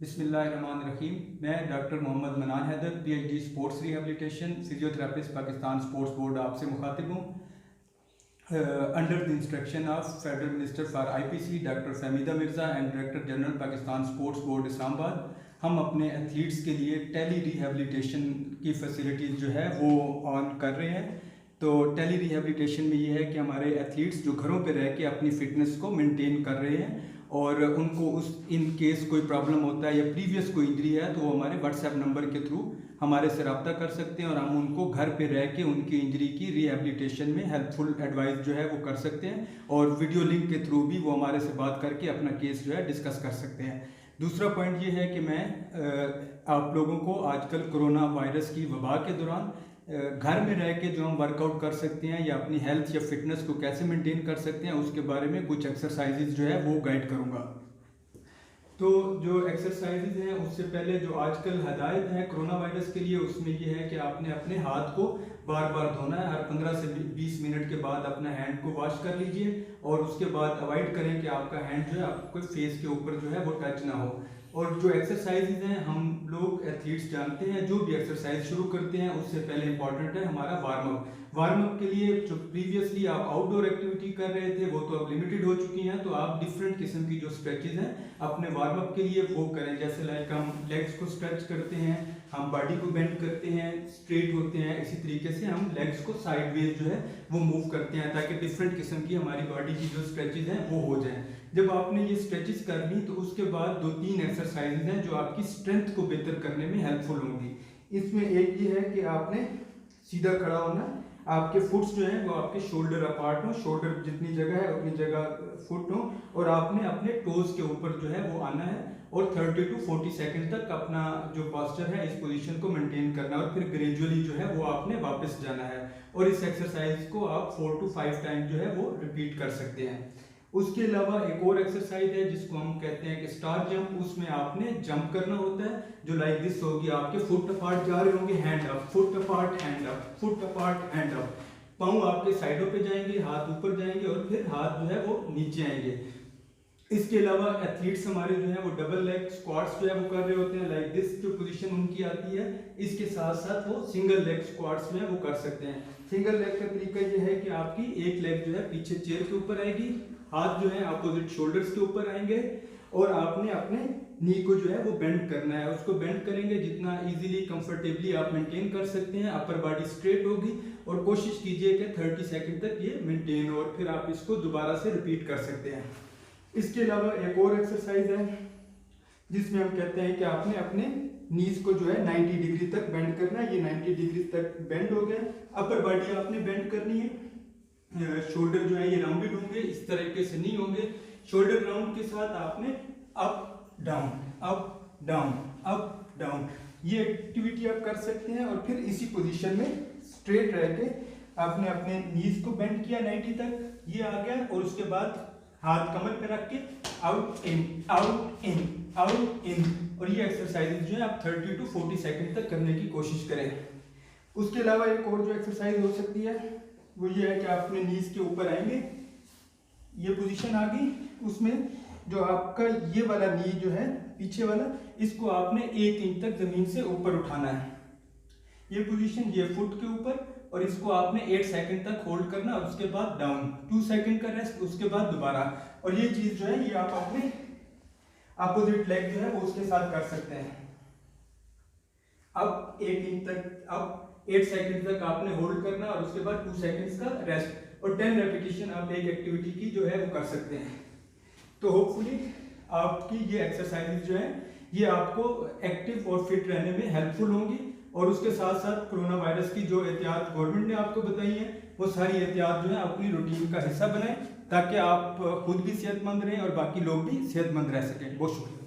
बिस्मिल्लाहिर्रहमानिर्रहीम। मैं doctor Mohammad Manan Haider, PhD sports rehabilitation physiotherapist, Pakistan sports board आपसे मुखातिब हूँ। Under the instruction of federal minister for IPC doctor Fahmida Mirza and director general Pakistan sports board Islamabad, हम अपने एथलीट्स के लिए टेली रिहेबिलिटेशन की फैसिलिटीज़ जो है वो ऑन कर रहे हैं। तो टेली रिहेबिलिटेशन में ये है कि हमारे एथलीट्स जो घरों पे रह के अपनी फ़िटनेस को मेंटेन कर रहे हैं और उनको उस इन केस कोई प्रॉब्लम होता है या प्रीवियस कोई इंजरी है तो वो हमारे व्हाट्सएप नंबर के थ्रू हमारे से रब्ता कर सकते हैं और हम उनको घर पे रह के उनकी इंजरी की रिहेबिलिटेशन में हेल्पफुल एडवाइस जो है वो कर सकते हैं और वीडियो लिंक के थ्रू भी वो हमारे से बात करके अपना केस जो है डिस्कस कर सकते हैं। दूसरा पॉइंट ये है कि मैं आप लोगों को आजकल कोरोना वायरस की वबा के दौरान घर में रह के जो हम वर्कआउट कर सकते हैं या अपनी हेल्थ या फिटनेस को कैसे मेंटेन कर सकते हैं उसके बारे में कुछ एक्सरसाइजेज जो है वो गाइड करूँगा। तो जो एक्सरसाइजेज हैं उससे पहले जो आजकल हदायत है कोरोना वायरस के लिए उसमें ये है कि आपने अपने हाथ को बार बार धोना है। हर 15 से 20 मिनट के बाद अपना हैंड को वॉश कर लीजिए और उसके बाद अवॉइड करें कि आपका हैंड जो है आपको फेस के ऊपर जो है वो टच ना हो। और जो एक्सरसाइजेज हैं हम लोग एथलीट्स जानते हैं, जो भी एक्सरसाइज शुरू करते हैं उससे पहले इंपॉर्टेंट है हमारा वार्म अप। वार्म अप के लिए जो प्रीवियसली आप आउटडोर एक्टिविटी कर रहे थे वो तो अब लिमिटेड हो चुकी हैं, तो आप डिफरेंट किस्म की जो स्ट्रेचेज हैं अपने वार्म अप के लिए वो करें। जैसे लाइक हम लेग्स को स्ट्रेच करते हैं, हम बॉडी को बेंड करते हैं, स्ट्रेट होते हैं, इसी तरीके से हम लेग्स को साइडवेज जो है वो मूव करते हैं ताकि डिफरेंट किस्म की हमारी बॉडी की जो स्ट्रेचेज हैं वो हो जाएं। जब आपने ये स्ट्रेचेस कर ली तो उसके बाद 2-3 एक्सरसाइजेज हैं जो आपकी स्ट्रेंथ को बेहतर करने में हेल्पफुल होंगी। इसमें एक ये है कि आपने सीधा खड़ा होना, आपके फुट्स जो हैं वो आपके शोल्डर अपार्ट हो, शोल्डर जितनी जगह है उतनी जगह फुट हो और आपने अपने टोज के ऊपर जो है वो आना है और 30 to 40 सेकंड तक अपना जो पोस्चर है इस पोजीशन को मेंटेन करना और फिर ग्रेजुअली जो है वो आपने वापस जाना है और इस एक्सरसाइज को आप 4 to 5 टाइम जो है वो रिपीट कर सकते हैं। उसके अलावा एक और एक्सरसाइज है जिसको हम कहते हैं कि स्टार जंप। उसमें आपने जंप करना होता है जो लाइक दिस होगी, आपके फुट अपार्ट जा रहे होंगे, hand up, foot apart, hand up, foot apart, hand up. पाँव आपके साइडों पे जाएंगे, हाथ ऊपर जाएंगे और फिर हाथ जो है वो नीचे आएंगे। इसके अलावा एथलीट्स हमारे जो है वो डबल लेग स्क्वाट्स जो है वो कर रहे होते हैं, लाइक दिस जो पोजीशन उनकी आती है। इसके साथ साथ वो सिंगल लेग स्क्वाट्स में वो कर सकते हैं। सिंगल लेग का तरीका ये है कि आपकी एक लेग जो है पीछे चेयर के ऊपर आएगी, हाथ जो है अपोजिट शोल्डर्स के ऊपर आएंगे और आपने अपने नी को जो है वो बेंड करना है। उसको बेंड करेंगे जितना इजीली कंफर्टेबली आप मेंटेन कर सकते हैं, अपर बॉडी स्ट्रेट होगी और कोशिश कीजिए कि 30 सेकंड तक ये मेंटेन हो और फिर आप इसको दोबारा से रिपीट कर सकते हैं। इसके अलावा एक और एक्सरसाइज है जिसमें हम कहते हैं कि आपने अपने नीज को जो है 90 डिग्री तक बेंड करना है। ये 90 डिग्री तक बेंड हो गया, अपर बॉडी आपने बेंड करनी है, शोल्डर जो है ये राउंडेड होंगे, इस तरीके से नहीं होंगे। शोल्डर राउंड के साथ आपने up down, up down, up down ये एक्टिविटी आप कर सकते हैं और फिर इसी पोजीशन में स्ट्रेट रह के आपने अपने नीज को बेंड किया 90 तक, ये आ गया और उसके बाद हाथ कमर पे रख के out in, out in, out in और ये एक्सरसाइज जो है आप 30 to 40 सेकंड तक करने की कोशिश करें। उसके अलावा एक और जो एक्सरसाइज हो सकती है वो ये है कि आप अपने नीज के ऊपर आएंगे, ये पोजीशन आ गई, उसमें जो आपका ये वाला नी जो है पीछे वाला इसको आपने 1 इंच तक जमीन से ऊपर उठाना है। ये पोजीशन ये फुट के ऊपर और इसको आपने 8 सेकंड तक होल्ड करना और उसके बाद डाउन, 2 सेकंड का रेस्ट, उसके बाद दोबारा। और ये चीज जो है ये आप अपने अपोजिट लेग जो है वो उसके साथ कर सकते हैं। अब 1 इंच तक, अब 8 सेकंड तक आपने होल्ड करना और उसके बाद 2 सेकंड्स का रेस्ट और 10 रेपिटेशन आप एक एक्टिविटी की जो है वो कर सकते हैं। तो होपफुली आपकी ये एक्सरसाइज जो है ये आपको एक्टिव और फिट रहने में हेल्पफुल होंगी और उसके साथ साथ कोरोना वायरस की जो एहतियात गवर्नमेंट ने आपको बताई है वो सारी एहतियात जो है अपनी रूटीन का हिस्सा बनाएं ताकि आप खुद भी सेहतमंद रहें और बाकी लोग भी सेहतमंद रह सकें। बहुत शुक्रिया।